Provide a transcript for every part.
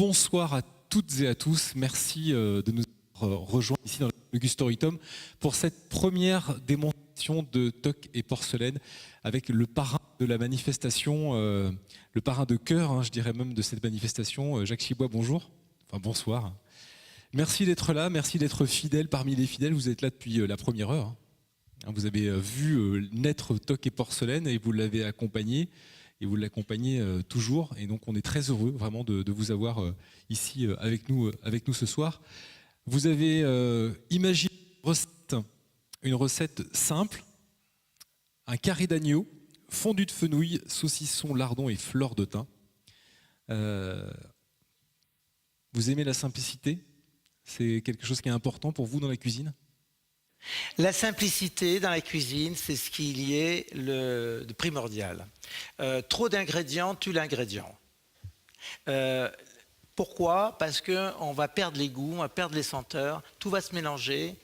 bonsoir à toutes et à tous. Merci de nous avoir rejoints ici dans le Gustoritum pour cette première démonstration de toc et porcelaine avec le parrain de la manifestation, le parrain de cœur, hein, je dirais même, de cette manifestation. Jacques Chibois, bonjour. Enfin, bonsoir. Merci d'être là, merci d'être fidèle parmi les fidèles. Vous êtes là depuis la première heure. Vous avez vu naître toc et porcelaine et vous l'avez accompagné. Et vous l'accompagnez toujours. Et donc, on est très heureux vraiment de vous avoir ici avec nous ce soir. Vous avez imaginé une recette simple, un carré d'agneau, fondu de fenouil, saucisson, lardon et fleur de thym. Vous aimez la simplicité? C'est quelque chose qui est important pour vous dans la cuisine? La simplicité dans la cuisine, c'est ce qu'il y est de primordial. Trop d'ingrédients tue l'ingrédient. Pourquoi? Parce qu'on va perdre les goûts, on va perdre les senteurs, tout va se mélanger.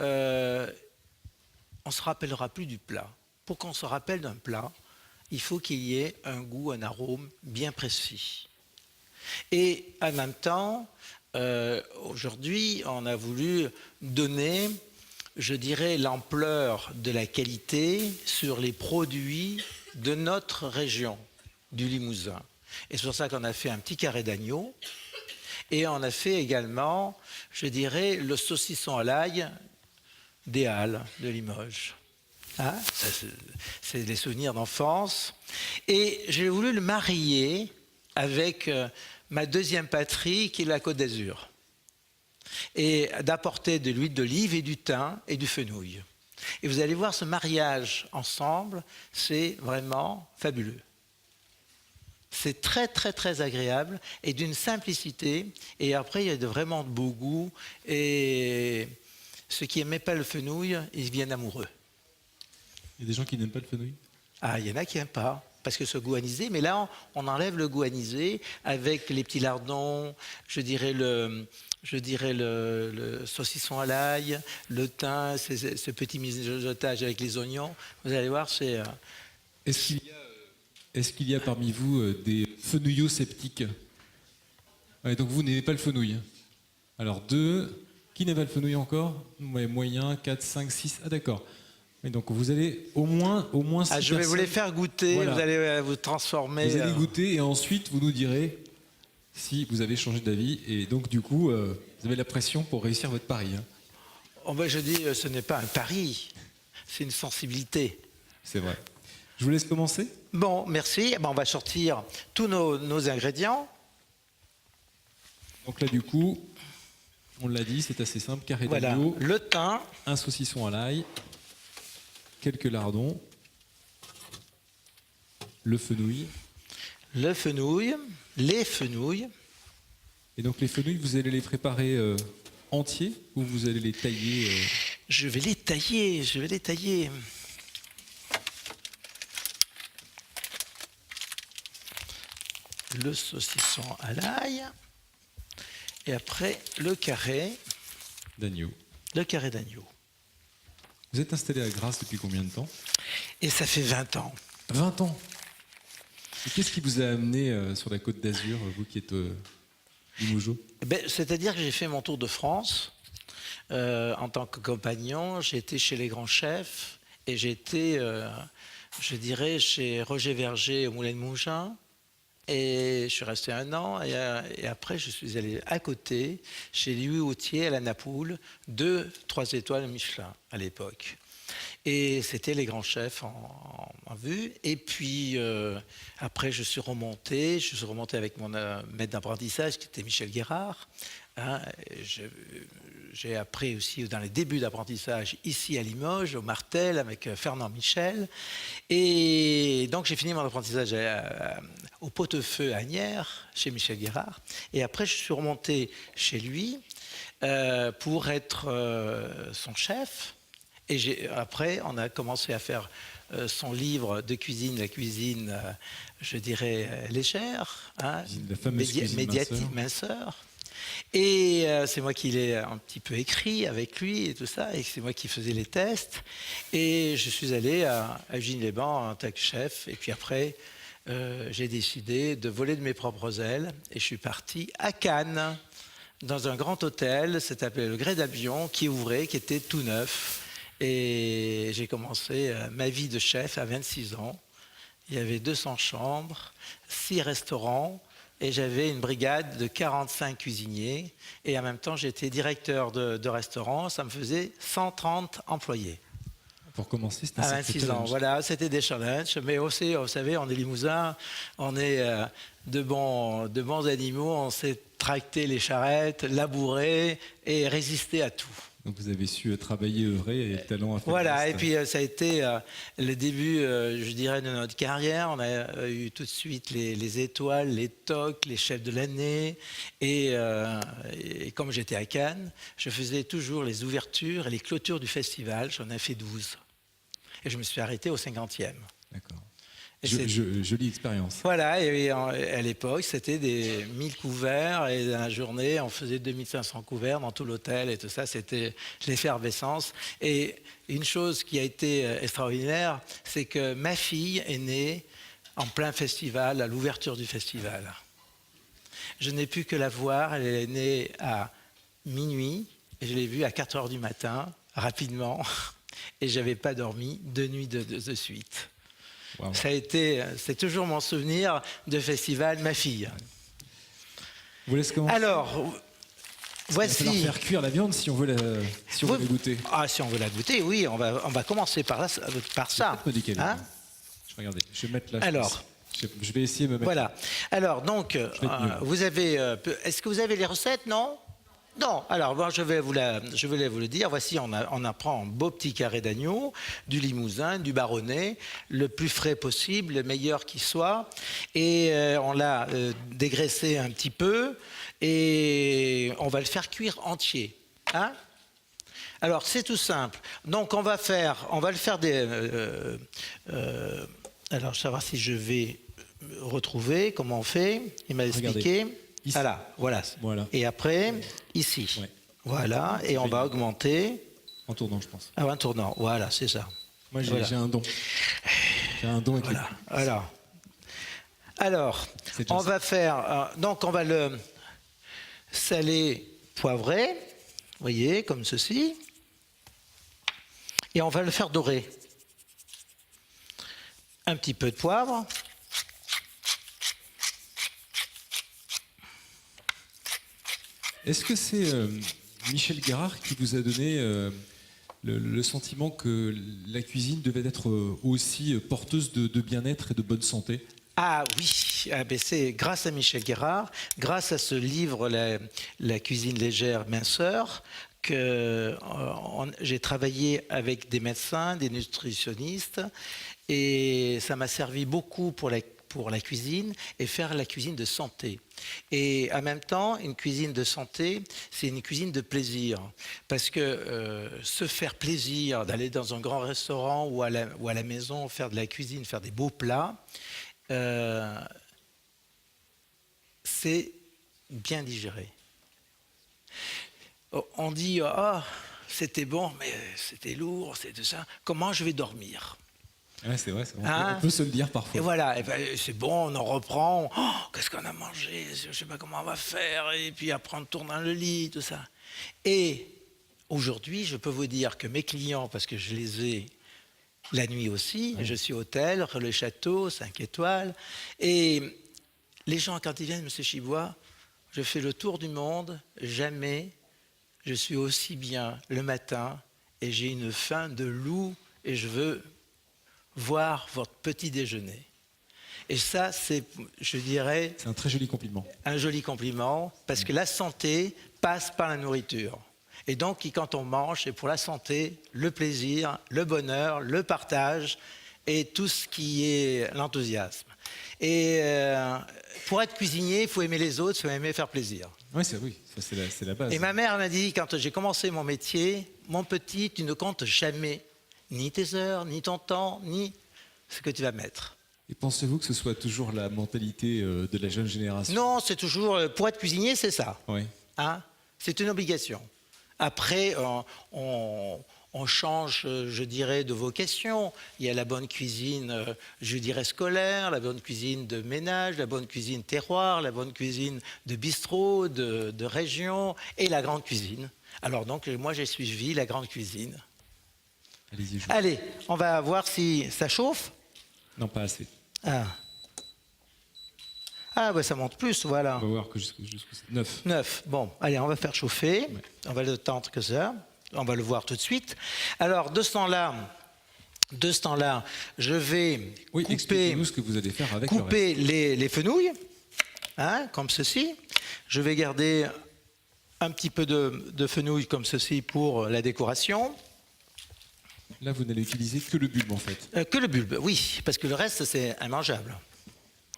On ne se rappellera plus du plat. Pour qu'on se rappelle d'un plat, il faut qu'il y ait un goût, un arôme bien précis. Et en même temps, aujourd'hui, on a voulu donner, je dirais, l'ampleur de la qualité sur les produits de notre région, du Limousin. Et c'est pour ça qu'on a fait un petit carré d'agneau. Et on a fait également, je dirais, le saucisson à l'ail des Halles de Limoges. Hein? C'est des souvenirs d'enfance. Et j'ai voulu le marier avec ma deuxième patrie, qui est la Côte d'Azur. Et d'apporter de l'huile d'olive et du thym et du fenouil. Et vous allez voir ce mariage ensemble, c'est vraiment fabuleux. C'est très très très agréable et d'une simplicité. Et après, il y a vraiment de beaux goûts. Et ceux qui n'aimaient pas le fenouil, ils viennent amoureux. Il y a des gens qui n'aiment pas le fenouil? Ah, il y en a qui n'aiment pas. Parce que ce goût anisé, mais là, on enlève le goût anisé avec les petits lardons, je dirais le saucisson à l'ail, le thym, ce petit mijotage avec les oignons. Vous allez voir, c'est... Est-ce qu'il y a parmi vous des fenouillots sceptiques? Ouais, donc vous n'aimez pas le fenouil. Alors 2, qui n'aime pas le fenouil encore? Ouais, moyen, 4, 5, 6, ah d'accord. Et donc vous allez au moins 6 je vais vous les faire goûter, voilà. Vous allez vous transformer. Vous allez goûter et ensuite vous nous direz si vous avez changé d'avis. Et donc du coup, vous avez la pression pour réussir votre pari. Hein. Oh ben, je dis, ce n'est pas un pari, c'est une sensibilité. C'est vrai. Je vous laisse commencer. Bon, merci. Ben, on va sortir tous nos ingrédients. Donc là du coup, on l'a dit, c'est assez simple. Carré d'agneau, le thym, un saucisson à l'ail, quelques lardons, le fenouil. Le fenouil, les fenouils. Et donc les fenouils, vous allez les préparer entiers ou vous allez les tailler Je vais les tailler. Le saucisson à l'ail. Et après, le carré d'agneau. Le carré d'agneau. Vous êtes installé à Grasse depuis combien de temps? Et ça fait 20 ans. 20 ans. Et qu'est-ce qui vous a amené sur la Côte d'Azur, vous qui êtes Limougeot? C'est-à-dire que j'ai fait mon tour de France en tant que compagnon. J'ai été chez les grands chefs et j'ai été, je dirais, chez Roger Verger au Moulin de Mougins. Et je suis resté 1 an et après je suis allé à côté chez Louis Autier à la Napoule, 2, 3 étoiles Michelin à l'époque. Et c'était les grands chefs en vue. Et puis après je suis remonté avec mon maître d'apprentissage qui était Michel Guérard. Hein, j'ai appris aussi dans les débuts d'apprentissage ici à Limoges, au Martel, avec Fernand Michel. Et donc j'ai fini mon apprentissage au Pot-au-Feu à Agnières, chez Michel Guérard. Et après je suis remonté chez lui pour être son chef. Et après on a commencé à faire son livre de cuisine, la cuisine, je dirais, légère, hein, la fameuse cuisine minceur. Et c'est moi qui l'ai un petit peu écrit avec lui et tout ça, et c'est moi qui faisais les tests. Et je suis allé à Ugine-les-Bains en tant que chef, et puis après, j'ai décidé de voler de mes propres ailes et je suis parti à Cannes, dans un grand hôtel, ça s'appelait le Grès d'Avion, qui ouvrait, qui était tout neuf. Et j'ai commencé ma vie de chef à 26 ans. Il y avait 200 chambres, 6 restaurants, et j'avais une brigade de 45 cuisiniers. Et en même temps, j'étais directeur de restaurant, ça me faisait 130 employés. Pour commencer, c'était À 26 ans, voilà, c'était des challenges. Mais aussi, vous savez, on est Limousin, on est de bons animaux, on sait tracter les charrettes, labourer et résister à tout. Donc vous avez su travailler, œuvrer et le talent à faire. Voilà, et puis ça a été le début, je dirais, de notre carrière. On a eu tout de suite les étoiles, les tocs, les chefs de l'année. Et comme j'étais à Cannes, je faisais toujours les ouvertures et les clôtures du festival. J'en ai fait 12. Et je me suis arrêté au 50e. D'accord. Jolie expérience. Voilà, et à l'époque, c'était des 1000 couverts, et dans la journée, on faisait 2500 couverts dans tout l'hôtel, et tout ça, c'était l'effervescence. Et une chose qui a été extraordinaire, c'est que ma fille est née en plein festival, à l'ouverture du festival. Je n'ai pu que la voir, elle est née à minuit, et je l'ai vue à 4 heures du matin, rapidement, et je n'avais pas dormi 2 nuits de suite. Wow. C'est toujours mon souvenir de festival, ma fille. Vous laissez commencer. Alors, voici. Il va falloir faire cuire la viande si on veut la goûter. Ah, si on veut la goûter, oui, on va commencer par ça. Hein, je vais regarder. Je vais mettre là. Alors, je vais essayer de me mettre. Voilà. Alors, donc, vous avez. Est-ce que vous avez les recettes, non? Non, alors bon, je vais vous le dire. Voici, on apprend un beau petit carré d'agneau, du limousin, du baronnais, le plus frais possible, le meilleur qui soit. Et on l'a dégraissé un petit peu et on va le faire cuire entier. Hein? Alors, c'est tout simple. Donc, on va le faire des... alors, je vais savoir si je vais retrouver comment on fait. Il m'a expliqué. Ici. Voilà. Et après, ici. Ouais. Voilà, et on va augmenter. En tournant, je pense. Ah, en tournant, voilà, c'est ça. Moi, j'ai un don. J'ai un don. Voilà. Alors, on va faire... donc, on va le saler, poivrer, vous voyez, comme ceci. Et on va le faire dorer. Un petit peu de poivre. Est-ce que c'est Michel Guérard qui vous a donné le sentiment que la cuisine devait être aussi porteuse de bien-être et de bonne santé? Ah oui, c'est grâce à Michel Guérard, grâce à ce livre La cuisine légère, minceur, que j'ai travaillé avec des médecins, des nutritionnistes, et ça m'a servi beaucoup pour la cuisine et faire la cuisine de santé. Et en même temps, une cuisine de santé, c'est une cuisine de plaisir. Parce que se faire plaisir, d'aller dans un grand restaurant ou à la maison, faire de la cuisine, faire des beaux plats, c'est bien digéré. On dit, c'était bon, mais c'était lourd, c'est tout ça. Comment je vais dormir ? Ouais, c'est vrai, on peut se le dire parfois. Et voilà, c'est bon, on en reprend. Qu'est-ce qu'on a mangé? Je ne sais pas comment on va faire. Et puis après, on tourne dans le lit, tout ça. Et aujourd'hui, je peux vous dire que mes clients, parce que je les ai la nuit aussi, je suis hôtel, le château, 5 étoiles. Et les gens, quand ils viennent, M. Chibois, je fais le tour du monde, jamais je suis aussi bien le matin et j'ai une faim de loup et je veux voir votre petit déjeuner. Et ça, c'est, je dirais... C'est un très joli compliment. Un joli compliment, parce que la santé passe par la nourriture. Et donc, quand on mange, c'est pour la santé, le plaisir, le bonheur, le partage et tout ce qui est l'enthousiasme. Et pour être cuisinier, il faut aimer les autres, il faut aimer faire plaisir. Oui, c'est la base. Et ma mère m'a dit, quand j'ai commencé mon métier, mon petit, tu ne comptes jamais ni tes heures, ni ton temps, ni ce que tu vas mettre. Et pensez-vous que ce soit toujours la mentalité de la jeune génération? Non, c'est toujours, pour être cuisinier, c'est ça. Oui. Hein? C'est une obligation. Après, on on change, je dirais, de vocation. Il y a la bonne cuisine, je dirais, scolaire, la bonne cuisine de ménage, la bonne cuisine terroir, la bonne cuisine de bistrot, de région, et la grande cuisine. Alors donc, moi, j'ai suivi la grande cuisine. Allez-y, je... Allez, on va voir si ça chauffe. Non, pas assez. Ah, bah, ça monte plus, voilà. On va voir que jusqu'au 9. 9. Bon, allez, on va faire chauffer. Ouais. On va le tendre que ça. On va le voir tout de suite. Alors, de ce temps-là, je vais Oui, couper, expliquez-nous ce que vous allez faire avec le reste. les fenouilles, hein, comme ceci. Je vais garder un petit peu de fenouil comme ceci pour la décoration. Là, vous n'allez utiliser que le bulbe, en fait. Que le bulbe, oui, parce que le reste, c'est immangeable.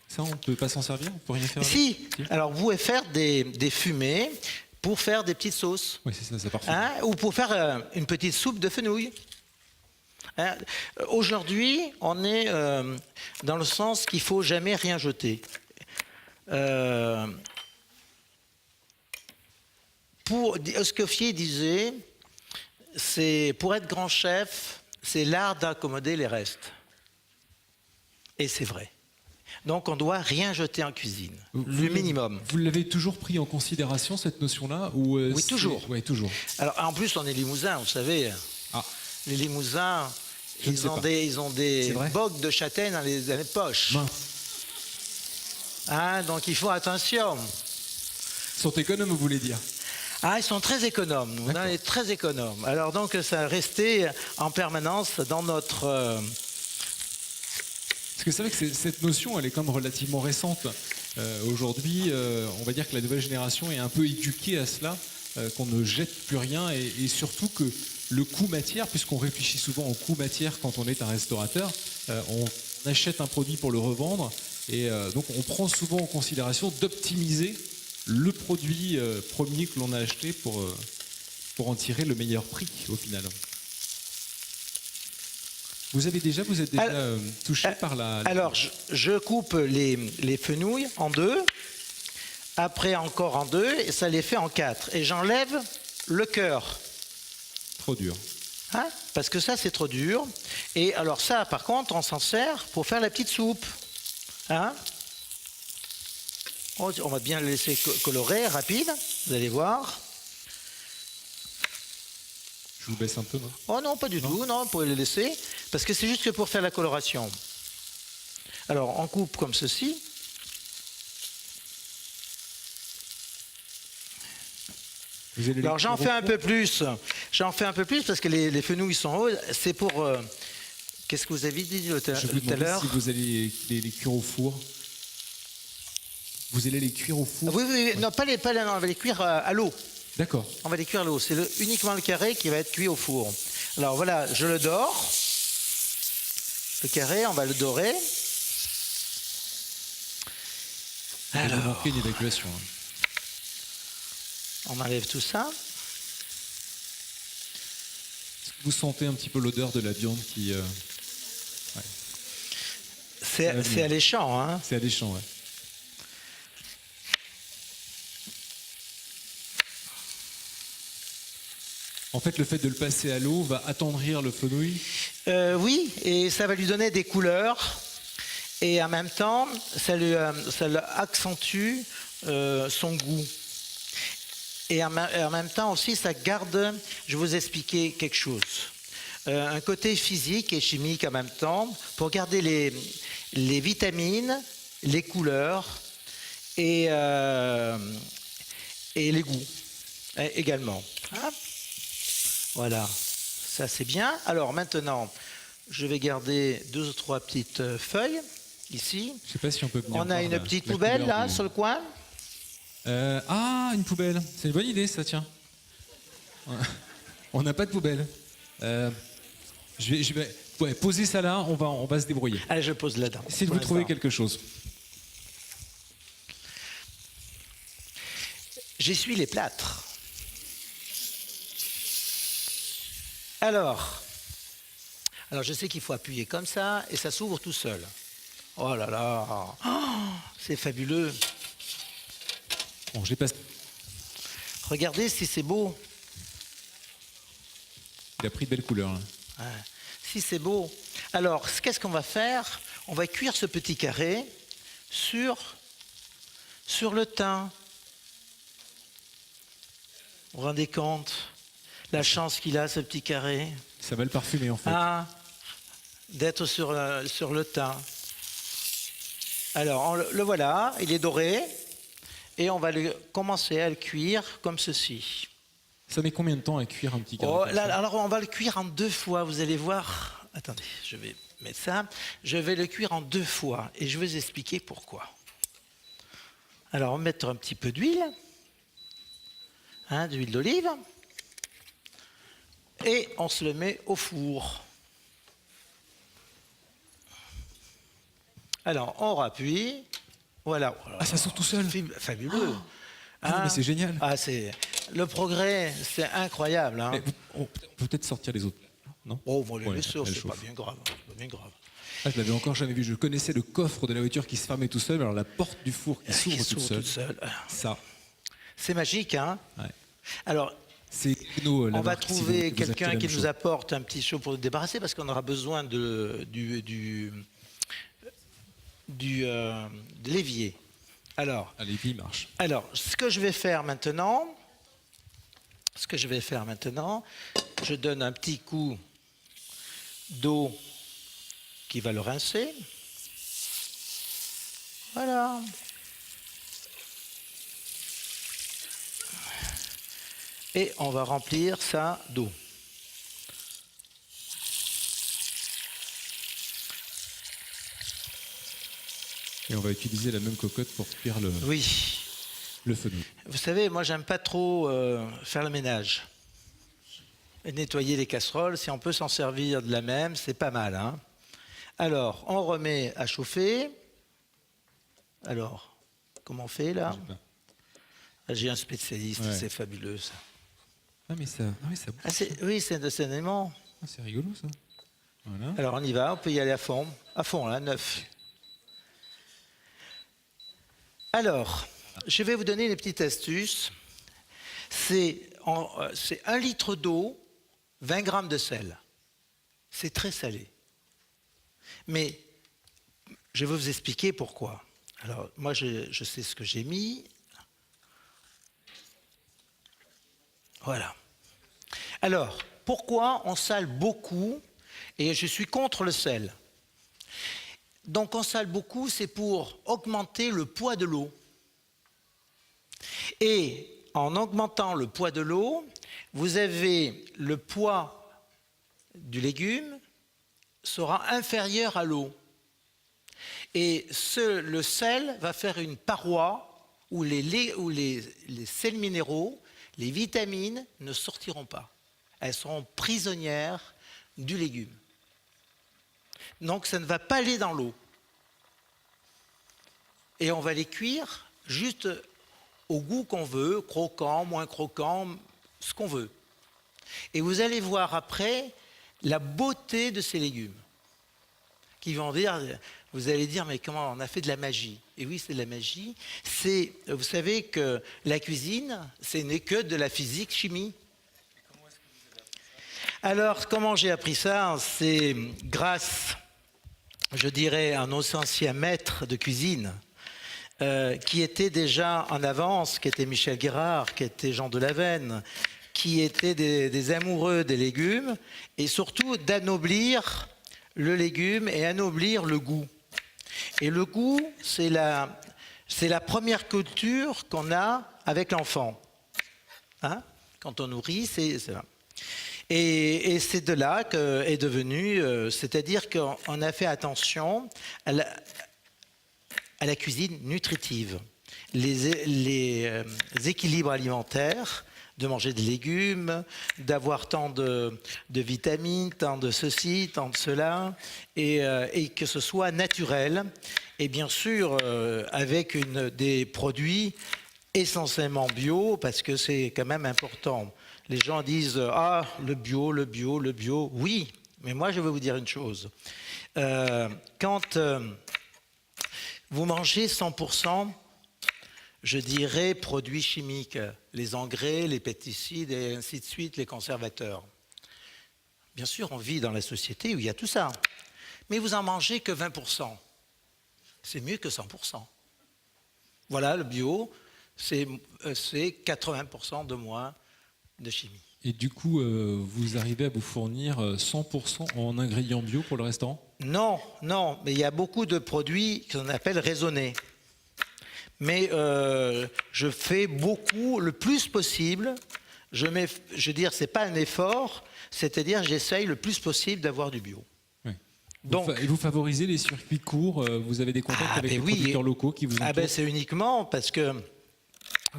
Ça, on ne peut pas s'en servir? On peut rien faire avec? Si, alors vous pouvez faire des fumées pour faire des petites sauces. Oui, c'est ça, c'est parfait. Hein, ou pour faire une petite soupe de fenouil. Hein, aujourd'hui, on est dans le sens qu'il ne faut jamais rien jeter. Escoffier disait, pour être grand chef, c'est l'art d'accommoder les restes. Et c'est vrai. Donc on ne doit rien jeter en cuisine, le minimum. Vous l'avez toujours pris en considération, cette notion-là, ou Oui, toujours. Oui, toujours. Alors en plus, on est Limousin, vous savez. Ah. Les Limousins, ils ont des bocs de châtaigne dans les poches. Hein, donc il faut attention. Ils sont économes, vous voulez dire? Ah, ils sont très économes. Nous, on est très économes. Alors donc ça restait en permanence dans notre... Parce que c'est vrai que cette notion, elle est quand même relativement récente. Aujourd'hui, on va dire que la nouvelle génération est un peu éduquée à cela, qu'on ne jette plus rien, et surtout que le coût matière, puisqu'on réfléchit souvent au coût matière quand on est un restaurateur, on achète un produit pour le revendre, et donc on prend souvent en considération d'optimiser le produit premier que l'on a acheté pour en tirer le meilleur prix au final. Vous êtes déjà touché par la... Alors, je coupe les fenouilles en deux, après encore en deux, et ça les fait en quatre. Et j'enlève le cœur. Trop dur. Hein, parce que ça, c'est trop dur. Et alors ça, par contre, on s'en sert pour faire la petite soupe. Hein, on va bien le laisser colorer, rapide, vous allez voir. Je vous baisse un peu, non? Oh non, pas du tout, non, vous pouvez le laisser, parce que c'est juste que pour faire la coloration. Alors, on coupe comme ceci. Alors, j'en fais un peu plus. J'en fais un peu plus parce que les fenouils sont hauts. C'est pour... qu'est-ce que vous avez dit tout à l'heure? Si vous allez les cuire au four. Vous allez les cuire au four? Oui, oui, non, pas les, non, on va les cuire à l'eau. D'accord. On va les cuire à l'eau. C'est uniquement le carré qui va être cuit au four. Alors voilà, je le dore. Le carré, on va le dorer. Alors, on manquait une évacuation. On enlève tout ça. Est-ce que vous sentez un petit peu l'odeur de la viande qui... Ouais. C'est alléchant, hein? C'est alléchant, ouais. En fait, le fait de le passer à l'eau va attendrir le fenouil? Oui, et ça va lui donner des couleurs. Et en même temps, ça accentue son goût. Et en même temps aussi, ça garde, je vais vous expliquer quelque chose. Un côté physique et chimique en même temps, pour garder les vitamines, les couleurs et les goûts également. Hein? Voilà, ça c'est bien. Alors maintenant, je vais garder 2 ou 3 petites feuilles ici. Je ne sais pas si on peut venir. On a une petite poubelle là sur le coin. Une poubelle. C'est une bonne idée ça, tiens. On n'a pas de poubelle. Je vais poser ça là, on va se débrouiller. Allez, je pose là-dedans. Essayez de vous trouver quelque chose. J'essuie les plâtres. Alors, je sais qu'il faut appuyer comme ça et ça s'ouvre tout seul. Oh là là, c'est fabuleux. Bon, je l'ai pas... Regardez si c'est beau. Il a pris de belles couleurs. Là. Ouais. Si c'est beau. Alors, qu'est-ce qu'on va faire? On va cuire ce petit carré sur le thym. Vous vous rendez compte? La chance qu'il a, ce petit carré. Ça va le parfumer en fait. Ah, d'être sur le thym. Alors, le voilà, il est doré. Et on va commencer à le cuire comme ceci. Ça met combien de temps à cuire un petit carré comme ça? Alors, on va le cuire en 2 fois, vous allez voir. Attendez, je vais mettre ça. Je vais le cuire en 2 fois et je vais vous expliquer pourquoi. Alors, on va mettre un petit peu d'huile, d'huile d'olive. Et on se le met au four. Alors, on rappuie. Voilà. Ah, ça sort tout seul. Fabuleux. Ah, mais c'est génial. Ah, le progrès, c'est incroyable. Mais on peut peut-être sortir les autres. Non? Oh, bon, les Ouais, vaisseaux, elle c'est pas chauffe. bien grave. C'est pas bien grave. Ah, je l'avais encore jamais vu. Je connaissais le coffre de la voiture qui se fermait tout seul, alors la porte du four qui s'ouvre toute seule. Ça. C'est magique, hein? Ouais. Alors, c'est Renault, la on va marque, si trouver vous achetez quelqu'un la qui même nous chose. apporte un petit show pour nous débarrasser parce qu'on aura besoin de l'évier. Alors, Allez, puis il marche. ce que je vais faire maintenant, je donne un petit coup d'eau qui va le rincer. Voilà. Et on va remplir ça d'eau. Et on va utiliser la même cocotte pour cuire le fenouil. Vous savez, moi, j'aime pas trop faire le ménage. Et nettoyer les casseroles, si on peut s'en servir de la même, c'est pas mal. Hein. Alors, on remet à chauffer. Alors, comment on fait là? J'ai un spécialiste, c'est fabuleux ça. Ah, mais ça bouge. Oui, c'est un aimant. Ah, c'est rigolo ça. Voilà. Alors, on y va, on peut y aller à fond là, 9. Alors, je vais vous donner une petite astuce. C'est 1 litre d'eau, 20 grammes de sel. C'est très salé. Mais je vais vous expliquer pourquoi. Alors, moi, je sais ce que j'ai mis. Voilà. Alors, pourquoi on sale beaucoup? Et je suis contre le sel. Donc, on sale beaucoup, c'est pour augmenter le poids de l'eau. Et en augmentant le poids de l'eau, vous avez le poids du légume sera inférieur à l'eau. Et le sel va faire une paroi où les sels minéraux, les vitamines ne sortiront pas. Elles seront prisonnières du légume. Donc ça ne va pas aller dans l'eau. Et on va les cuire juste au goût qu'on veut, croquant, moins croquant, ce qu'on veut. Et vous allez voir après la beauté de ces légumes. Vous allez dire, mais comment on a fait de la magie? Et oui, c'est de la magie. Vous savez que la cuisine, ce n'est que de la physique, chimie. Alors, comment j'ai appris ça? C'est grâce, je dirais, à nos anciens maîtres de cuisine, qui étaient déjà en avance, qui étaient Michel Guérard, qui était Jean Delavenne, qui étaient des amoureux des légumes, et surtout d'anoblir le légume et anoblir le goût. Et le goût, c'est la première culture qu'on a avec l'enfant. Hein? Quand on nourrit, c'est ça. Et c'est de là qu'est devenu, c'est-à-dire qu'on a fait attention à la cuisine nutritive, les équilibres alimentaires, de manger des légumes, d'avoir tant de vitamines, tant de ceci, tant de cela, et que ce soit naturel, et bien sûr avec des produits essentiellement bio, parce que c'est quand même important. Les gens disent « Ah, le bio, le bio, le bio ». Oui, mais moi je vais vous dire une chose. Quand vous mangez 100%, je dirais produits chimiques, les engrais, les pesticides et ainsi de suite, les conservateurs. Bien sûr, on vit dans la société où il y a tout ça. Mais vous en mangez que 20%. C'est mieux que 100%. Voilà, le bio, c'est 80% de moins de chimie. Et du coup, vous arrivez à vous fournir 100% en ingrédients bio pour le restaurant? Non, non, mais il y a beaucoup de produits qu'on appelle raisonnés. Mais je fais beaucoup, le plus possible. Je veux dire, c'est pas un effort, c'est-à-dire j'essaye le plus possible d'avoir du bio. Oui. Donc, Et vous favorisez les circuits courts? Vous avez des contacts avec les producteurs locaux qui vous entourent? C'est uniquement parce que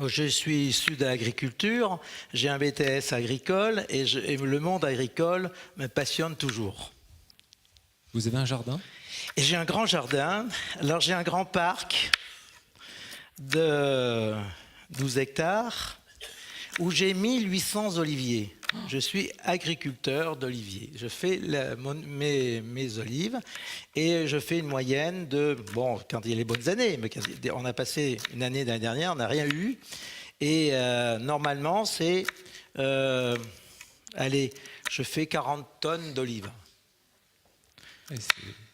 je suis issu de l'agriculture, j'ai un BTS agricole et le monde agricole me passionne toujours. Vous avez un jardin? Et j'ai un grand jardin. Alors j'ai un grand parc de 12 hectares où j'ai 1800 oliviers. Je suis agriculteur d'oliviers. Je fais mes olives et je fais une moyenne de, bon, quand il y a les bonnes années, mais on a passé une année l'année dernière, on n'a rien eu. Et normalement, c'est, allez, je fais 40 tonnes d'olives.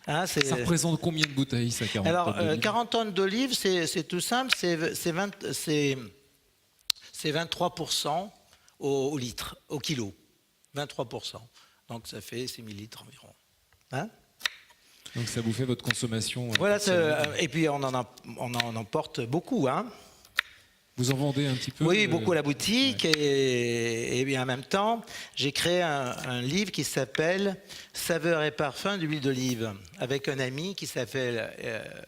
Hein, ça représente combien de bouteilles, ça, 40 Alors, tonnes d'olives? 40 tonnes d'olives, c'est tout simple, c'est 23% au litre, au kilo. 23%. Donc, ça fait 6000 litres environ. Hein? Donc, ça vous fait votre consommation? Voilà, et puis on en emporte beaucoup. Hein? Vous en vendez un petit peu? Oui, beaucoup à la boutique. Ouais. Et en même temps, j'ai créé un livre qui s'appelle « Saveurs et parfums d'huile d'olive » avec un ami qui s'appelle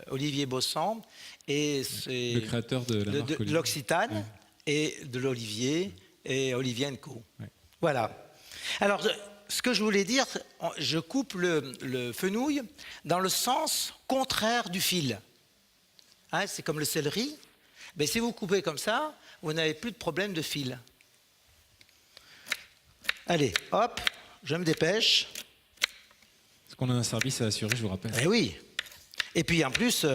Olivier Bossan. Et c'est le créateur de la marque de l'Occitane et de l'Olivier et Olivier & Co. Ouais. Voilà. Alors, ce que je voulais dire, je coupe le fenouil dans le sens contraire du fil. Hein, c'est comme le céleri. Mais si vous coupez comme ça, vous n'avez plus de problème de fil. Allez, hop, je me dépêche. Parce qu'on a un service à assurer, je vous rappelle. Eh oui. Et puis en plus,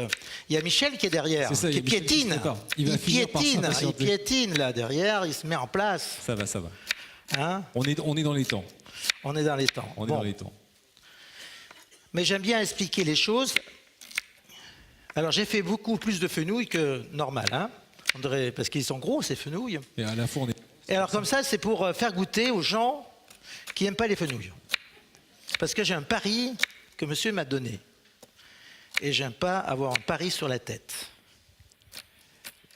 il y a Michel qui est derrière, ça, qui piétine. Il piétine là derrière, il se met en place. Ça va, ça va. Hein? On est dans les temps. On est dans les temps. On est dans les temps. Mais j'aime bien expliquer les choses. Alors j'ai fait beaucoup plus de fenouil que normal, hein, parce qu'ils sont gros ces fenouils. Et à la fois Et alors comme ça, c'est pour faire goûter aux gens qui n'aiment pas les fenouils. Parce que j'ai un pari que monsieur m'a donné. Et j'aime pas avoir un pari sur la tête.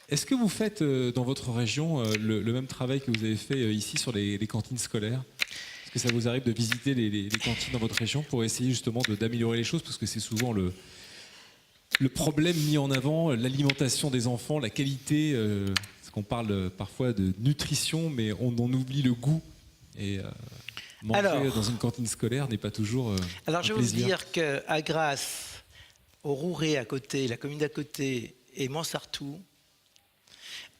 Est-ce que vous faites dans votre région le même travail que vous avez fait ici sur les cantines scolaires? Est-ce que ça vous arrive de visiter les cantines dans votre région pour essayer justement d'améliorer les choses? Parce que c'est souvent le problème mis en avant, l'alimentation des enfants, la qualité, parce qu'on parle parfois de nutrition, mais on oublie le goût. Et manger dans une cantine scolaire n'est pas toujours alors, je vais plaisir. vous dire qu'à Grasse, au Rouret à côté, la commune d'à côté, et Montsartou,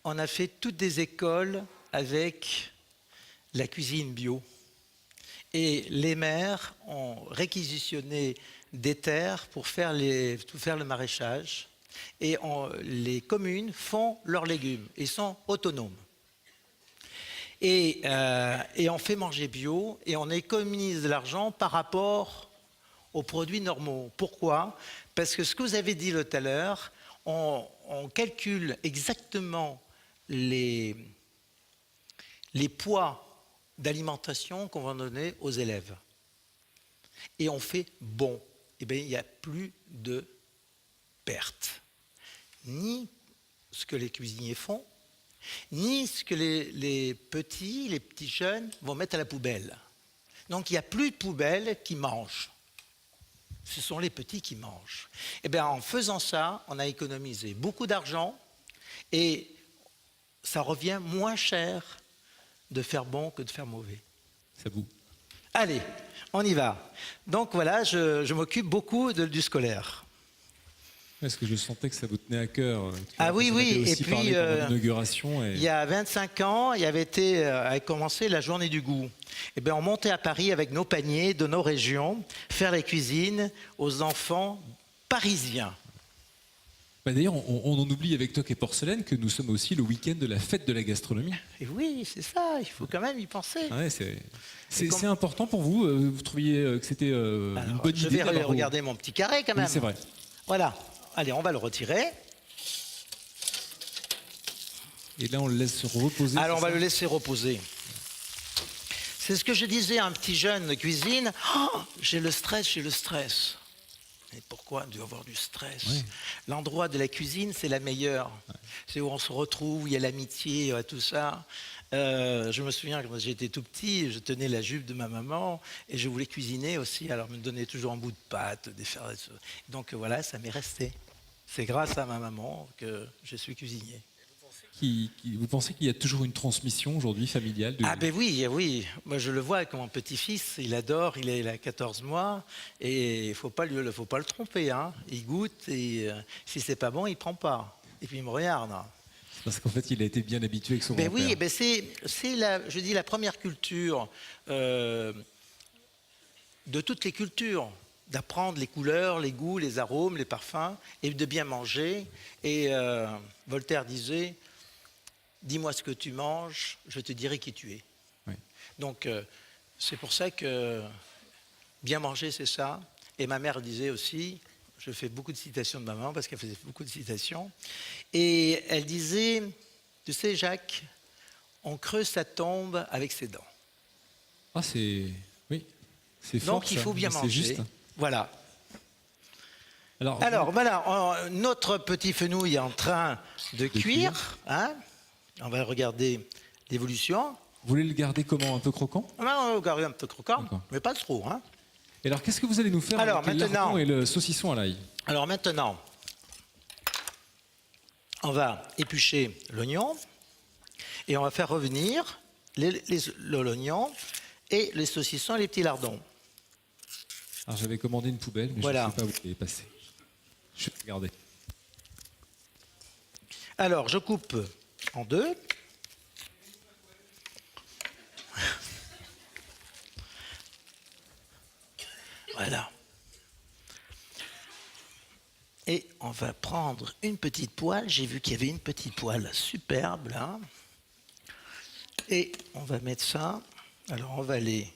on a fait toutes des écoles avec la cuisine bio. Et les maires ont réquisitionné des terres pour faire le maraîchage. Et les communes font leurs légumes. Ils sont autonomes. Et on fait manger bio et on économise de l'argent par rapport aux produits normaux. Pourquoi? Parce que ce que vous avez dit tout à l'heure, on calcule exactement les poids d'alimentation qu'on va donner aux élèves. Et on fait bon. Eh bien, il n'y a plus de pertes. Ni ce que les cuisiniers font, ni ce que les petits jeunes vont mettre à la poubelle. Donc, il n'y a plus de poubelle qui mangent. Ce sont les petits qui mangent. Eh bien, en faisant ça, on a économisé beaucoup d'argent et ça revient moins cher de faire bon que de faire mauvais. Ça vous. Allez, on y va. Donc voilà, je m'occupe beaucoup du scolaire. Est-ce que je sentais que ça vous tenait à cœur? Ah oui, oui. Et puis, l'inauguration. Il y a 25 ans, il y avait commencé la journée du goût. Eh bien, on montait à Paris avec nos paniers de nos régions, faire les cuisines aux enfants parisiens. Bah, d'ailleurs, on en oublie avec Toc et Porcelaine que nous sommes aussi le week-end de la fête de la gastronomie. Et oui, c'est ça, il faut quand même y penser. Ah ouais, c'est important pour vous. Vous trouviez que c'était une Alors, bonne je idée vais d'avoir regarder mon petit carré quand même. Oui, c'est vrai. Voilà. Allez, on va le retirer. Et là, on le laisse reposer. Alors, on c'est va ça le laisser reposer. C'est ce que je disais à un petit jeune de cuisine. Oh, j'ai le stress. Et pourquoi il doit avoir du stress? Oui. L'endroit de la cuisine, c'est la meilleure. Ouais. C'est où on se retrouve, où il y a l'amitié, tout ça. Je me souviens quand j'étais tout petit, je tenais la jupe de ma maman et je voulais cuisiner aussi. Alors, elle me donnait toujours un bout de pâte, donc voilà, ça m'est resté. C'est grâce à ma maman que je suis cuisinier. Vous pensez qu'il y a toujours une transmission aujourd'hui familiale Ah ben oui. Moi je le vois avec mon petit-fils, il adore, il a 14 mois et il faut pas le tromper. Hein. Il goûte et si c'est pas bon, il prend pas. Et puis il me regarde. Parce qu'en fait, il a été bien habitué avec son Ben grand-père. Oui, ben c'est la première culture de toutes les cultures, d'apprendre les couleurs, les goûts, les arômes, les parfums et de bien manger. Et Voltaire disait: dis-moi ce que tu manges, je te dirai qui tu es. Oui. Donc, c'est pour ça que bien manger, c'est ça. Et ma mère disait aussi, je fais beaucoup de citations de maman parce qu'elle faisait beaucoup de citations. Et elle disait, tu sais, Jacques, on creuse sa tombe avec ses dents. Ah, c'est fort. Donc, il faut bien manger. Juste. Voilà. Alors voilà, notre petit fenouil est en train de cuire. Hein. On va regarder l'évolution. Vous voulez le garder comment? Un peu croquant? On va le garder un peu croquant, mais pas trop. Hein. Et alors, qu'est-ce que vous allez nous faire avec le lardon et le saucisson à l'ail? Alors maintenant, on va éplucher l'oignon et on va faire revenir l'oignon et les saucissons et les petits lardons. Alors j'avais commandé une poubelle, mais voilà. Je ne sais pas où elle est passée. Je vais regarder. Alors, je coupe en deux. Voilà. Et on va prendre une petite poêle. J'ai vu qu'il y avait une petite poêle superbe là. Et on va mettre ça. Alors, on va les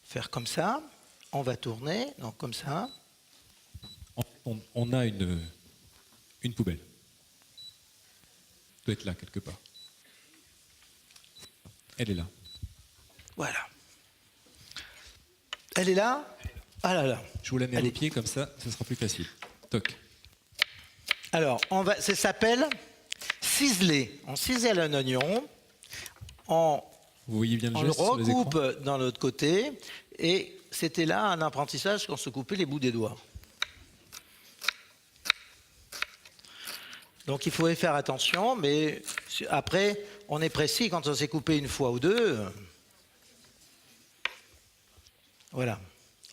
faire comme ça. On va tourner, donc comme ça. On a une poubelle. Elle doit être là, quelque part. Elle est là. Voilà. Elle est là? Ah là là. Je vous la mets au pied, comme ça, ce sera plus facile. Toc. Alors, ça s'appelle ciseler. On cisèle un oignon. Vous voyez bien le geste on le sur recoupe dans l'autre côté. Et c'était là un apprentissage qu'on se coupait les bouts des doigts. Donc il faut y faire attention, mais après, on est précis quand on s'est coupé une fois ou deux. Voilà.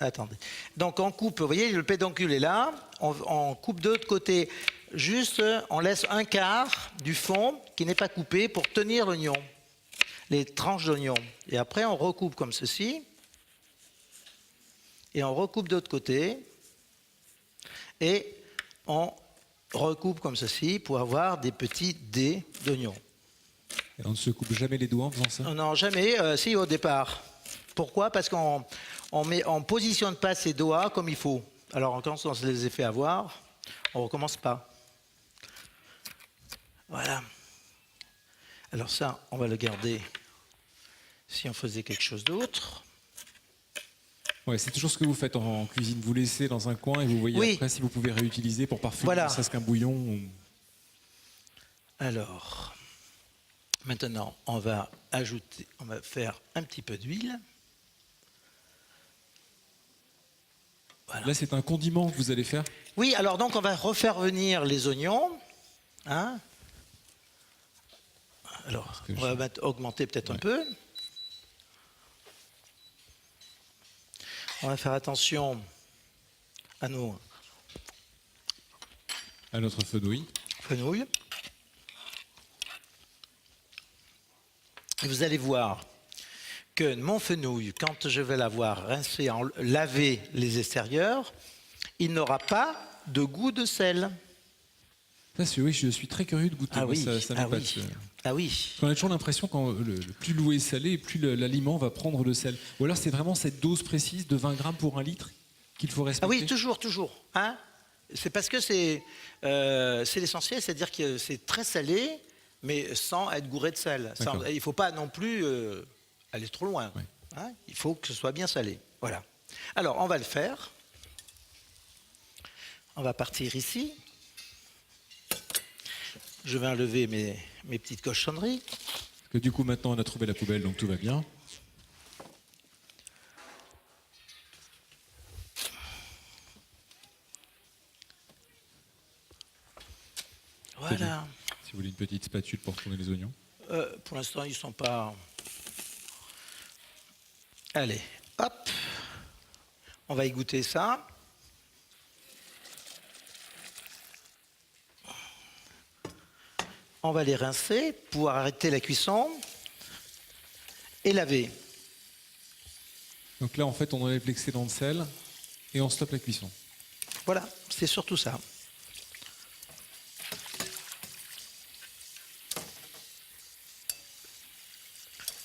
Attendez. Donc on coupe, vous voyez, le pédoncule est là. On coupe de l'autre côté. Juste, on laisse un quart du fond qui n'est pas coupé pour tenir l'oignon, les tranches d'oignon. Et après, on recoupe comme ceci. Et on recoupe de l'autre côté. Et on recoupe comme ceci pour avoir des petits dés d'oignons. Et on ne se coupe jamais les doigts en faisant ça? Non, jamais, si au départ. Pourquoi? Parce qu'on ne positionne pas ses doigts comme il faut. Alors quand on se les a fait avoir, on ne recommence pas. Voilà. Alors ça, on va le garder si on faisait quelque chose d'autre. Ouais, c'est toujours ce que vous faites en cuisine. Vous laissez dans un coin et vous voyez après si vous pouvez réutiliser pour parfumer, voilà. Ne serait-ce qu'un bouillon. Ou... Alors, maintenant, on va faire un petit peu d'huile. Voilà. Là, c'est un condiment que vous allez faire? Oui, alors donc on va refaire venir les oignons. Hein? Alors, on va augmenter peut-être un peu. On va faire attention à notre fenouil. Et vous allez voir que mon fenouil, quand je vais l'avoir rincé, lavé les extérieurs, il n'aura pas de goût de sel. Oui, je suis très curieux de goûter. Ah Moi, oui, ça ah m'épate. oui, ah oui. On a toujours l'impression que plus l'eau est salée, plus l'aliment va prendre le sel. Ou alors c'est vraiment cette dose précise de 20 grammes pour un litre qu'il faut respecter. Ah oui, toujours, toujours. Hein, c'est parce que c'est l'essentiel, c'est-à-dire que c'est très salé, mais sans être gouré de sel. Il ne faut pas non plus aller trop loin. Ouais. Hein, il faut que ce soit bien salé. Voilà. Alors, on va le faire. On va partir ici. Je vais enlever mes petites cochonneries. Parce que du coup, maintenant, on a trouvé la poubelle, donc tout va bien. Voilà. Si vous voulez une petite spatule pour tourner les oignons. Pour l'instant, ils ne sont pas... Allez, hop. On va égoutter ça. On va les rincer pour arrêter la cuisson et laver. Donc là, en fait, on enlève l'excédent de sel et on stoppe la cuisson. Voilà, c'est surtout ça.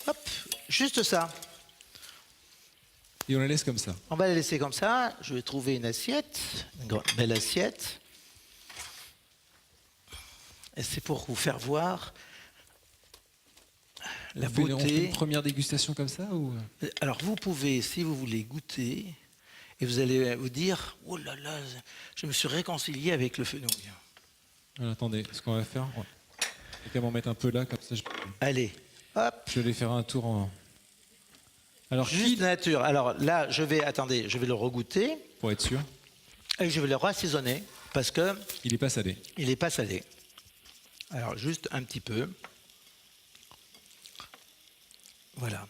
Hop, juste ça. Et on la laisse comme ça. On va la laisser comme ça. Je vais trouver une assiette, une belle assiette. Et c'est pour vous faire voir la beauté. On fait une première dégustation comme ça ou... Alors vous pouvez, si vous voulez, goûter, et vous allez vous dire, oh là là, je me suis réconcilié avec le fenouil. Alors, attendez, ce qu'on va faire, on va quand même en mettre un peu là, comme ça. Allez, hop. Je vais faire un tour en... Alors, Juste nature. Alors là, je vais le regoûter. Pour être sûr. Et je vais le rassaisonner parce que il n'est pas salé. Il n'est pas salé. Alors juste un petit peu. Voilà.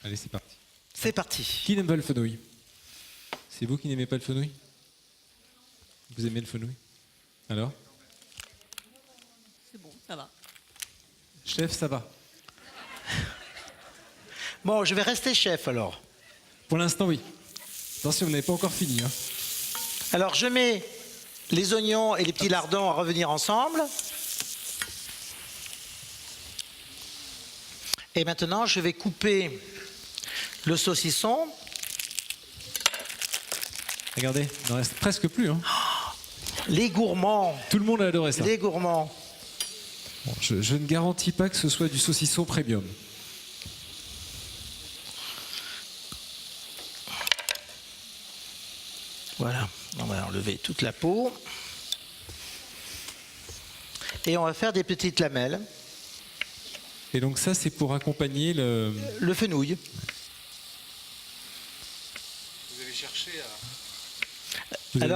Allez, c'est parti. C'est parti. Qui n'aime pas le fenouil? C'est vous qui n'aimez pas le fenouil? Vous aimez le fenouil? Alors? C'est bon, ça va. Chef, ça va? Bon, je vais rester chef alors. Pour l'instant, oui. Attention, vous n'avez pas encore fini. Hein. Alors, je mets les oignons et les petits lardons à revenir ensemble. Et maintenant, je vais couper le saucisson. Regardez, il n'en reste presque plus. Hein. Les gourmands. Tout le monde a adoré ça. Les gourmands. Bon, je ne garantis pas que ce soit du saucisson premium. Voilà, on va enlever toute la peau. Et on va faire des petites lamelles. Et donc ça, c'est pour accompagner le fenouil. Vous avez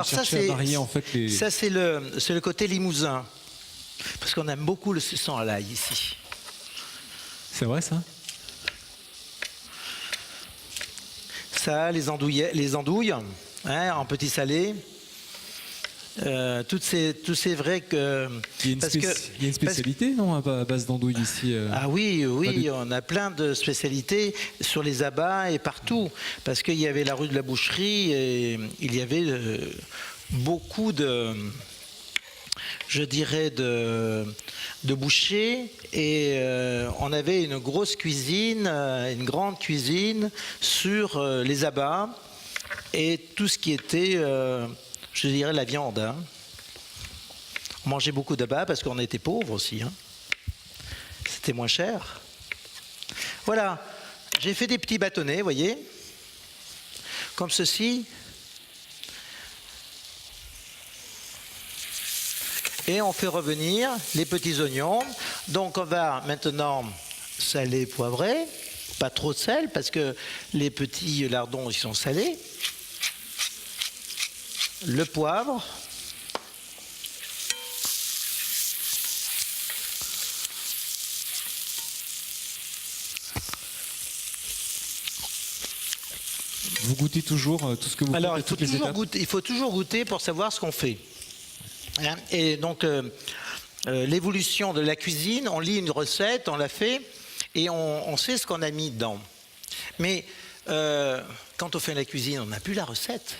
cherché à varier en fait les... Ça, c'est le côté limousin. Parce qu'on aime beaucoup le saucisson à l'ail ici. C'est vrai ça? Ça, les andouilles hein, en petit salé. Tous ces vrais que... Il y a une spécialité, non, à base d'andouille ici Ah oui, on a plein de spécialités sur les abats et partout. Parce qu'il y avait la rue de la Boucherie et il y avait beaucoup de... je dirais de bouchers et on avait une grosse cuisine, une grande cuisine sur les abats et tout ce qui était... je dirais la viande. Hein. On mangeait beaucoup d'abats parce qu'on était pauvres aussi. Hein. C'était moins cher. Voilà, j'ai fait des petits bâtonnets, vous voyez, comme ceci. Et on fait revenir les petits oignons. Donc on va maintenant saler, poivrer. Pas trop de sel parce que les petits lardons ils sont salés. Le poivre, vous goûtez toujours tout ce que vous alors faites à toutes les étapes? il faut toujours goûter pour savoir ce qu'on fait. Hein, et donc l'évolution de la cuisine, on lit une recette, on la fait et on sait ce qu'on a mis dedans. Mais quand on fait la cuisine, on n'a plus la recette.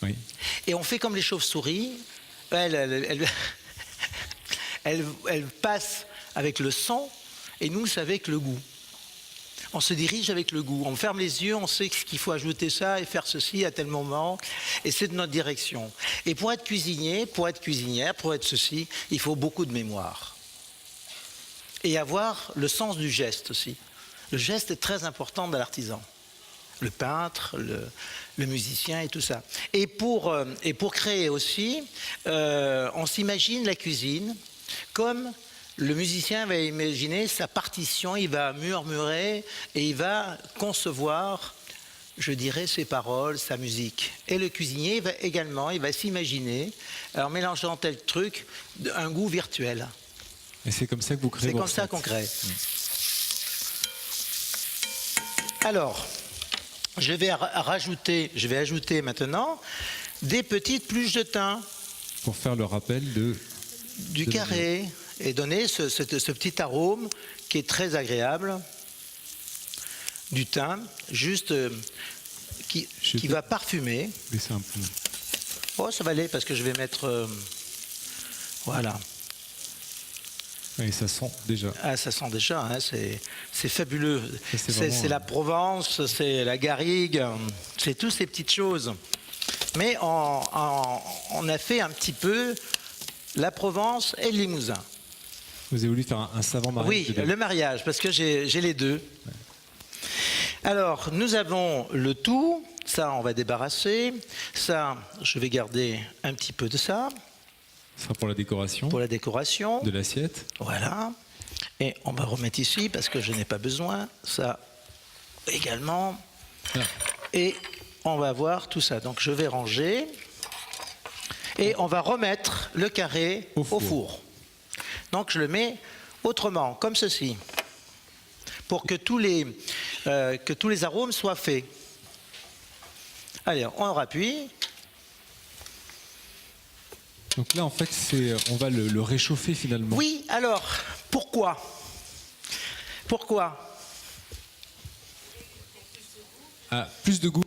Oui. Et on fait comme les chauves-souris. elle passe avec le son et nous, c'est avec le goût. On se dirige avec le goût. On ferme les yeux, on sait qu'il faut ajouter ça et faire ceci à tel moment. Et c'est de notre direction. Et pour être cuisinier, pour être cuisinière, pour être ceci, il faut beaucoup de mémoire. Et avoir le sens du geste aussi. Le geste est très important dans l'artisan. Le peintre, le musicien et tout ça. Et pour créer aussi, on s'imagine la cuisine comme le musicien va imaginer sa partition, il va murmurer et il va concevoir, je dirais, ses paroles, sa musique. Et le cuisinier il va s'imaginer, en mélangeant tel truc, un goût virtuel. Et c'est comme ça que vous créez. C'est comme ça qu'on crée. Alors, je vais ajouter maintenant des petites pluches de thym. Pour faire le rappel du carré et donner ce petit arôme qui est très agréable. Du thym, juste qui va parfumer. Laissez un peu. Oh, ça va aller parce que je vais mettre... voilà. Et ça sent déjà. Ah, ça sent déjà, hein, c'est fabuleux. C'est la Provence, c'est la garrigue, c'est toutes ces petites choses. Mais on a fait un petit peu la Provence et le Limousin. Vous avez voulu faire un savant mariage? Oui, le mariage, parce que j'ai les deux. Ouais. Alors, nous avons le tout. Ça, on va débarrasser. Ça, je vais garder un petit peu de ça. Ce sera pour la décoration. Pour la décoration. De l'assiette. Voilà. Et on va remettre ici, parce que je n'ai pas besoin. Ça également. Ah. Et on va voir tout ça. Donc, je vais ranger. Et on va remettre le carré au four. Donc je le mets autrement, comme ceci, pour que tous les arômes soient faits. Allez, on rappuie. Donc là, en fait, on va le réchauffer finalement. Oui, alors, pourquoi? Ah, plus de goût.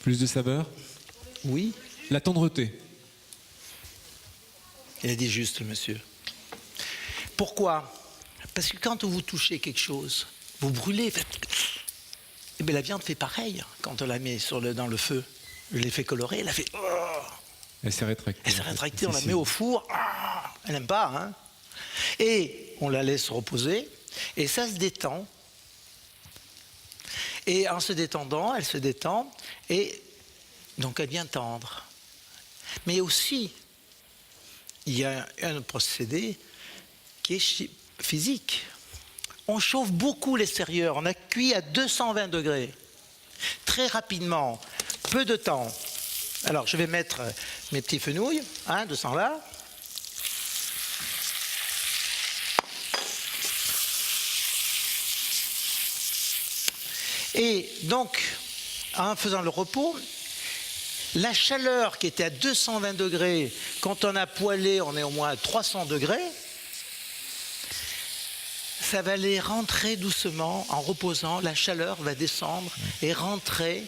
Plus de saveur. Oui. La tendreté. Il a dit juste, monsieur. Pourquoi? Parce que quand vous touchez quelque chose, vous brûlez. Et bien la viande fait pareil quand on la met dans le feu. Je l'ai fait colorer, elle a fait... Elle s'est rétractée. Elle s'est rétractée, on la met au four. Elle n'aime pas, hein. Et on la laisse reposer. Et ça se détend. Et en se détendant, elle se détend. Et donc elle devient tendre. Mais aussi, il y a un procédé qui est physique. On chauffe beaucoup l'extérieur, on a cuit à 220 degrés, très rapidement, peu de temps. Alors je vais mettre mes petits fenouils, 200 là. Et donc, en faisant le repos, la chaleur qui était à 220 degrés, quand on a poêlé, on est au moins à 300 degrés, ça va aller rentrer doucement, en reposant, la chaleur va descendre et rentrer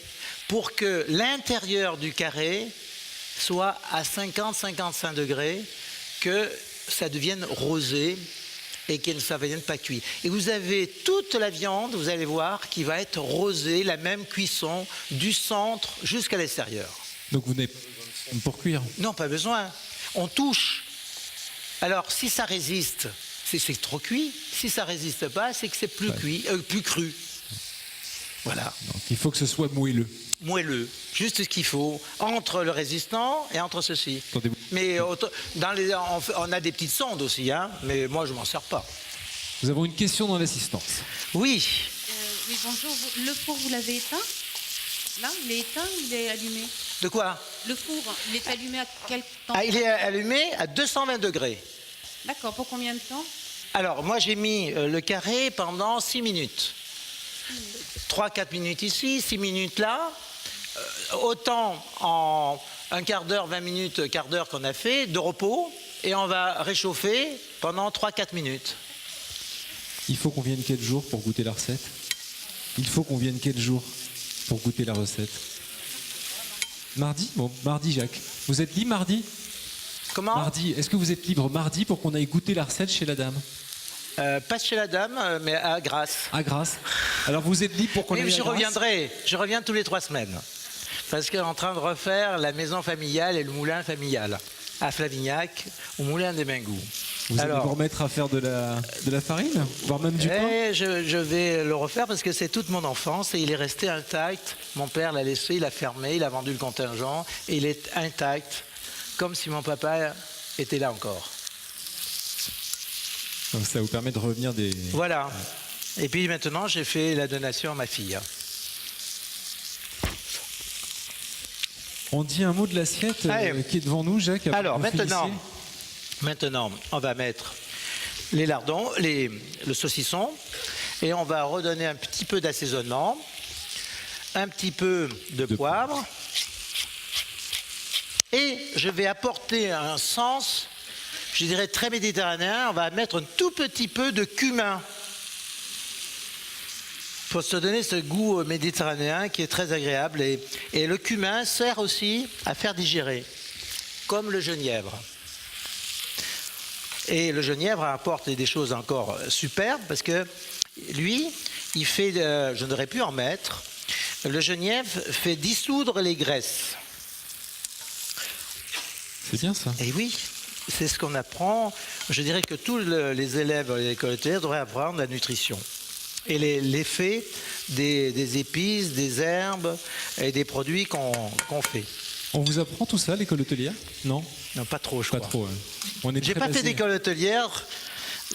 pour que l'intérieur du carré soit à 50-55 degrés, que ça devienne rosé et que ça ne vienne pas cuit. Et vous avez toute la viande, vous allez voir, qui va être rosée, la même cuisson, du centre jusqu'à l'extérieur. Donc vous n'avez pas besoin pour cuire? Non, pas besoin. On touche. Alors, si ça résiste, c'est que c'est trop cuit. Si ça ne résiste pas, c'est que c'est plus cru. Voilà. Donc il faut que ce soit moelleux. Moelleux, juste ce qu'il faut, entre le résistant et entre ceci. Mais on a des petites sondes aussi, hein, mais moi je ne m'en sers pas. Nous avons une question dans l'assistance. Oui. Oui, bonjour. Le four, vous l'avez éteint? Là, il est éteint ou il est allumé? De quoi? Le four, il est allumé à quel temps? Il est allumé à 220 degrés. D'accord, pour combien de temps? Alors, moi j'ai mis le carré pendant 6 minutes. 3-4 minutes ici, 6 minutes là. Autant en un quart d'heure, 20 minutes, quart d'heure qu'on a fait, de repos, et on va réchauffer pendant 3-4 minutes. Il faut qu'on vienne quel jour pour goûter la recette? Il faut qu'on vienne quel jour pour goûter la recette? Mardi? Bon, mardi, Jacques. Vous êtes libre mardi? Comment? Mardi, est-ce que vous êtes libre mardi pour qu'on aille goûter la recette chez la dame? Pas chez la dame, mais à Grasse. À Grasse. Alors vous êtes libre pour qu'on aille Mais à je Grasse? reviendrai. Je reviens tous les 3 semaines. Parce qu'on est en train de refaire la maison familiale et le moulin familial à Flavignac, au moulin des Mingous. Vous allez vous remettre à faire de la farine, voire même du pain? Je vais le refaire parce que c'est toute mon enfance et il est resté intact. Mon père l'a laissé, il a fermé, il a vendu le contingent et il est intact, comme si mon papa était là encore. Donc ça vous permet de revenir des... Voilà. Et puis maintenant, j'ai fait la donation à ma fille. On dit un mot de l'assiette qui est devant nous, Jacques. Alors maintenant, on va mettre les lardons, le saucisson, et on va redonner un petit peu d'assaisonnement, un petit peu de poivre, et je vais apporter un sens, je dirais très méditerranéen. On va mettre un tout petit peu de cumin pour se donner ce goût méditerranéen qui est très agréable. Et le cumin sert aussi à faire digérer, comme le genièvre. Et le genièvre apporte des choses encore superbes parce que lui, il fait, je n'aurais pu en mettre, le genièvre fait dissoudre les graisses. C'est bien ça. Et oui, c'est ce qu'on apprend. Je dirais que tous les élèves à l'école hôtelière devraient apprendre la nutrition. Et l'effet des épices, des herbes et des produits qu'on fait. On vous apprend tout ça à l'école hôtelière? Non? Non, pas trop, je Pas crois. trop. On est J'ai très pas fait basé. d'école hôtelière.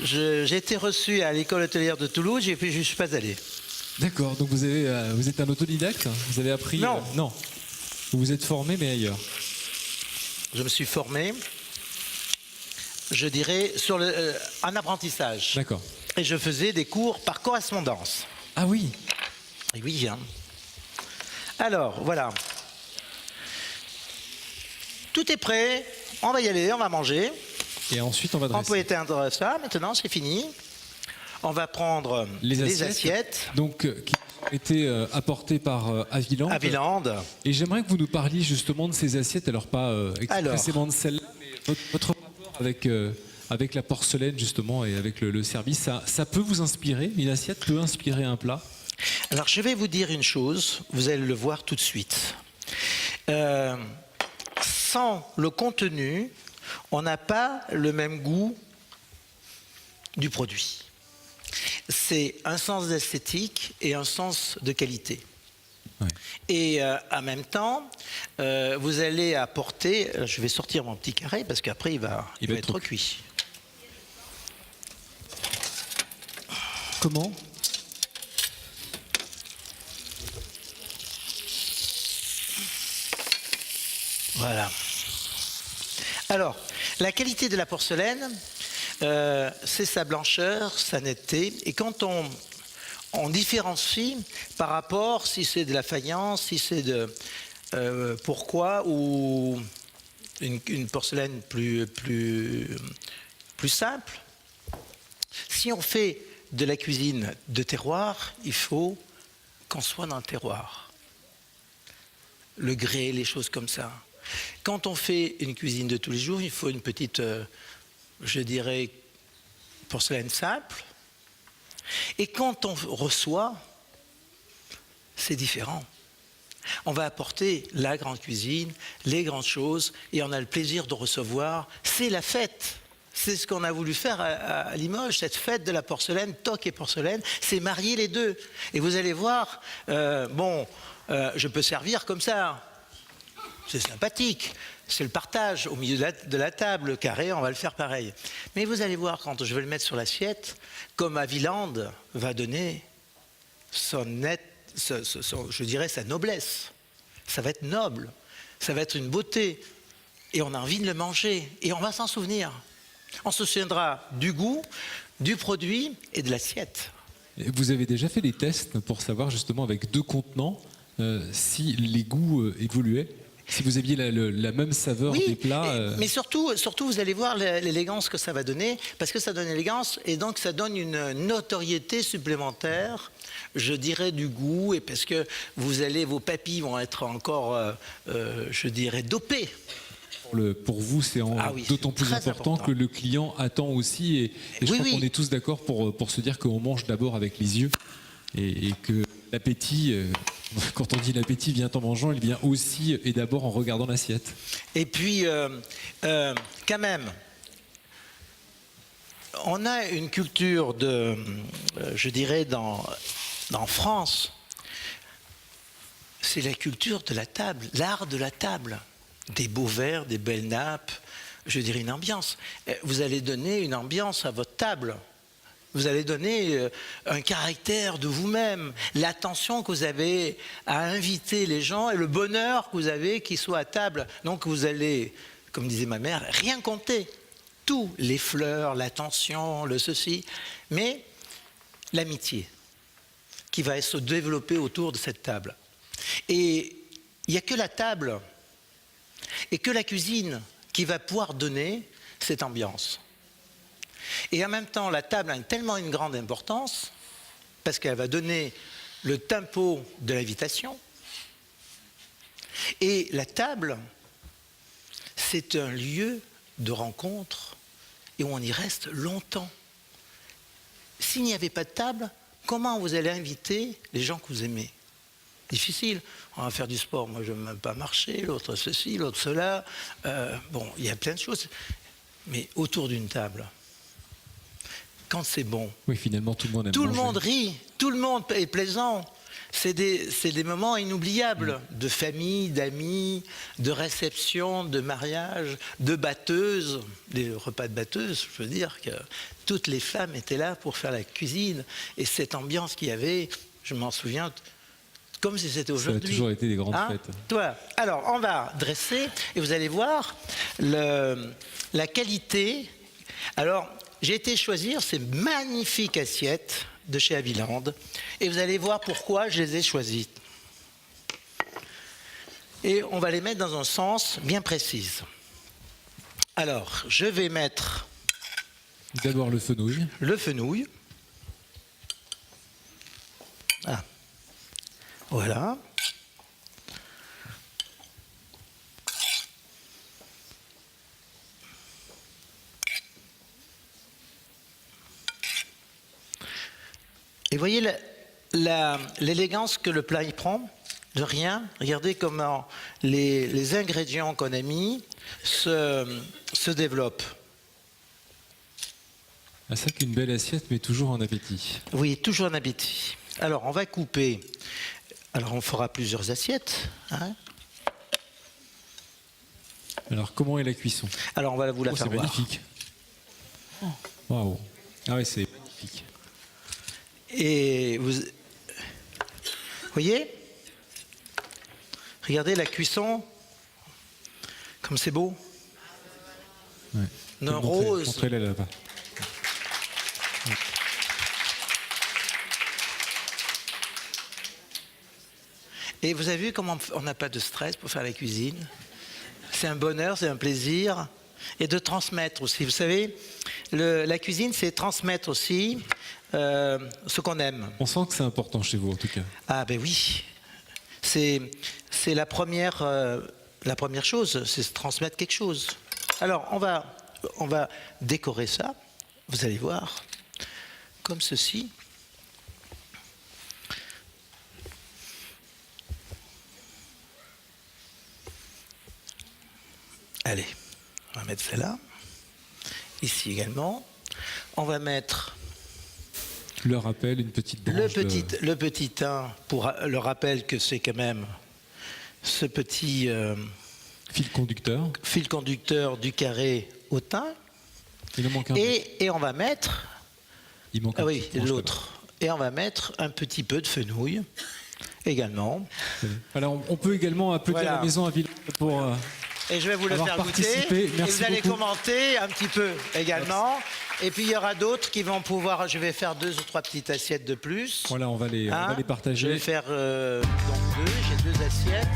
J'ai été reçu à l'école hôtelière de Toulouse, je ne suis pas allé. D'accord, donc vous êtes un autodidacte? Vous avez appris? Non. Non. Vous vous êtes formé, mais ailleurs. Je me suis formé, je dirais, sur un apprentissage. D'accord. Et je faisais des cours par correspondance. Ah oui. Et oui, hein. Alors, voilà. Tout est prêt, on va y aller, on va manger. Et ensuite, on va On dresser. peut éteindre ça, maintenant c'est fini. On va prendre les assiettes. Donc, qui ont été apportées par Aviland. À Viland. Et j'aimerais que vous nous parliez justement de ces assiettes, alors pas expressément de celle-là, mais votre rapport avec la porcelaine justement et avec le service. Ça peut vous inspirer? Une assiette peut inspirer un plat? Alors je vais vous dire une chose, vous allez le voir tout de suite. Sans le contenu, on n'a pas le même goût du produit. C'est un sens d'esthétique et un sens de qualité. Ouais. Et en même temps, vous allez apporter, je vais sortir mon petit carré parce qu'après il va être cuit. Comment? Voilà. Alors, la qualité de la porcelaine, c'est sa blancheur, sa netteté. Et quand on différencie par rapport, si c'est de la faïence, si c'est de pourquoi, ou une porcelaine plus simple, si on fait de la cuisine de terroir, il faut qu'on soit dans le terroir. Le grès, les choses comme ça. Quand on fait une cuisine de tous les jours, il faut une petite, je dirais, porcelaine simple. Et quand on reçoit, c'est différent. On va apporter la grande cuisine, les grandes choses, et on a le plaisir de recevoir. C'est la fête. C'est ce qu'on a voulu faire à Limoges, cette fête de la porcelaine, toc et porcelaine, c'est marier les deux. Et vous allez voir, je peux servir comme ça. C'est sympathique, c'est le partage au milieu de la table, carré, on va le faire pareil. Mais vous allez voir, quand je vais le mettre sur l'assiette, comme Aviland va donner je dirais sa noblesse. Ça va être noble, ça va être une beauté. Et on a envie de le manger, et on va s'en souvenir. On se souviendra du goût, du produit et de l'assiette. Vous avez déjà fait des tests pour savoir justement avec 2 contenants si les goûts évoluaient? Si vous aviez la même saveur des plats. Mais surtout, vous allez voir l'élégance que ça va donner, parce que ça donne l'élégance et donc ça donne une notoriété supplémentaire, je dirais, du goût, et parce que vos papilles vont être encore, je dirais, dopées pour vous, c'est d'autant plus important que le client attend aussi. Et je crois qu'on est tous d'accord pour se dire qu'on mange d'abord avec les yeux et que l'appétit, quand on dit l'appétit vient en mangeant, il vient aussi et d'abord en regardant l'assiette. Et puis, quand même, on a une culture je dirais, en France, c'est la culture de la table, l'art de la table. Des beaux verres, des belles nappes, je dirais une ambiance. Vous allez donner une ambiance à votre table. Vous allez donner un caractère de vous-même, l'attention que vous avez à inviter les gens et le bonheur que vous avez qu'ils soient à table. Donc vous allez, comme disait ma mère, rien compter. Tout, les fleurs, l'attention, le ceci, mais l'amitié qui va se développer autour de cette table. Et il n'y a que la table et que la cuisine qui va pouvoir donner cette ambiance. Et en même temps, la table a tellement une grande importance parce qu'elle va donner le tempo de l'invitation. Et la table, c'est un lieu de rencontre et où on y reste longtemps. S'il n'y avait pas de table, comment vous allez inviter les gens que vous aimez ? Difficile. On va faire du sport. Moi, je n'aime même pas marcher. L'autre ceci, l'autre cela. Bon, il y a plein de choses. Mais autour d'une table, quand c'est bon. Oui, finalement, tout le monde aime tout manger. Le monde rit. Tout le monde est plaisant. C'est des moments inoubliables de famille, d'amis, de réception, de mariage, de batteuses, des repas de batteuses. Je veux dire que toutes les femmes étaient là pour faire la cuisine. Et cette ambiance qu'il y avait, je m'en souviens comme si c'était aujourd'hui. Ça a toujours été des grandes fêtes. Toi. Alors, on va dresser et vous allez voir la qualité. Alors, j'ai été choisir ces magnifiques assiettes de chez Haviland et vous allez voir pourquoi je les ai choisies. Et on va les mettre dans un sens bien précis. Alors, je vais mettre d'abord le fenouil. Le fenouil. Ah. Voilà. Et voyez l'élégance que le plat y prend, de rien. Regardez comment les ingrédients qu'on a mis se développent. Ah, ça qu'une belle assiette, mais toujours en appétit. Oui, toujours en appétit. Alors, on va couper. Alors, on fera plusieurs assiettes. Hein. Alors, comment est la cuisson? Alors, on va vous la faire voir. C'est magnifique. Waouh. Ah oui, c'est magnifique. Et vous voyez? Regardez la cuisson. Comme c'est beau. Ouais. D'un rose. Montrez-la là-bas. Et vous avez vu comment on n'a pas de stress pour faire la cuisine. C'est un bonheur, c'est un plaisir. Et de transmettre aussi. Vous savez, la cuisine, c'est transmettre aussi ce qu'on aime. On sent que c'est important chez vous, en tout cas. Ah ben oui. C'est la première chose, c'est transmettre quelque chose. Alors, on va décorer ça. Vous allez voir. Comme ceci. Allez, on va mettre celle-là. Ici également. On va mettre... Le rappel, une petite branche le petit thym, pour le rappel que c'est quand même ce petit... fil conducteur du carré au thym. Il en manque un. Et on va mettre... Il manque l'autre. Et on va mettre un petit peu de fenouil également. Alors, on peut également applaudir la maison à Villon pour... Et je vais vous le faire goûter. Merci et vous allez beaucoup. commenter un petit peu également. Merci. Et puis il y aura d'autres qui vont pouvoir. Je vais faire 2 ou 3 petites assiettes de plus. Voilà, on va les partager. Je vais faire donc 2. J'ai 2 assiettes.